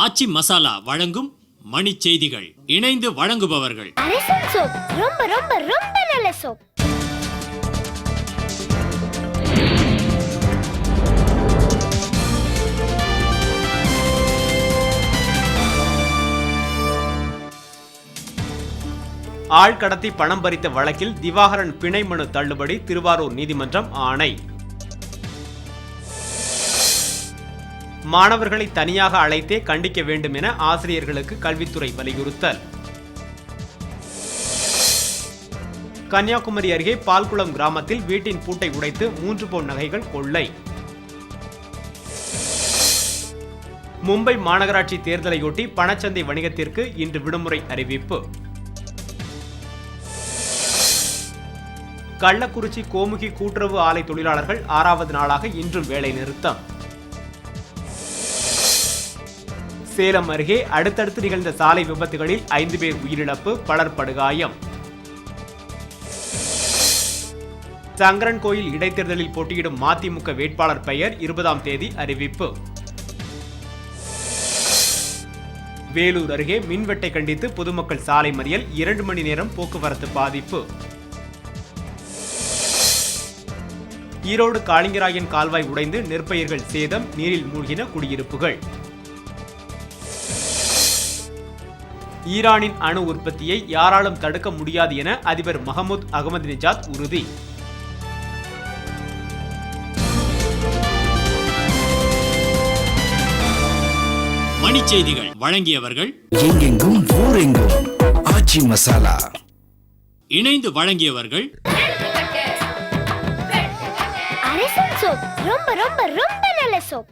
ஆச்சி மசாலா வழங்கும் மணி செய்திகள். இணைந்து வழங்குபவர்கள் அரசன் சோப். ரொம்ப ரொம்ப ரொம்ப நல்ல சோப். ஆழ்கடத்தி பணம் பறித்த வழக்கில் திவாகரன் பிணை மனு தள்ளுபடி, திருவாரூர் நீதிமன்றம் ஆணை. மாணவர்களை தனியாக அழைத்தே கண்டிக்க வேண்டும் என ஆசிரியர்களுக்கு கல்வித்துறை வலியுறுத்தல். கன்னியாகுமரி அருகே பால்குளம் கிராமத்தில் வீட்டின் பூட்டை உடைத்து 3 பவுன் நகைகள் கொள்ளை. மும்பை மாநகராட்சி தேர்தலையொட்டி பணச்சந்தை வணிகத்திற்கு இன்று விடுமுறை அறிவிப்பு. கள்ளக்குறிச்சி கோமுகி கூட்டுறவு ஆலை தொழிலாளர்கள் 6வது நாளாக இன்றும் வேலை நிறுத்தம். சேலம் அருகே அடுத்தடுத்து நிகழ்ந்த சாலை விபத்துகளில் 5 பேர் உயிரிழப்பு, பலர் படுகாயம். சங்கரன் கோயில் இடைத்தேர்தலில் போட்டியிடும் மதிமுக வேட்பாளர் பெயர் 20ஆம் தேதி அறிவிப்பு. வேலூர் அருகே மின்வெட்டை கண்டித்து பொதுமக்கள் சாலை மறியல், 2 மணி நேரம் போக்குவரத்து பாதிப்பு. ஈரோடு காளிங்கராயன் கால்வாய் உடைந்து நெற்பயிர்கள் சேதம், நீரில் மூழ்கின குடியிருப்புகள். ஈரானின் அணு உற்பத்தியை யாராலும் தடுக்க முடியாது என அதிபர் மஹமூத் அகமதினிஜாத் உறுதி. மணி செய்திகள் வழங்கியவர்கள் எங்கெங்கும் ஊரெங்கும் ஆச்சி மசாலா. இணைந்து வழங்கியவர்கள் அரசன் சோப். ரொம்ப ரொம்ப ரொம்ப நல்ல சோப்.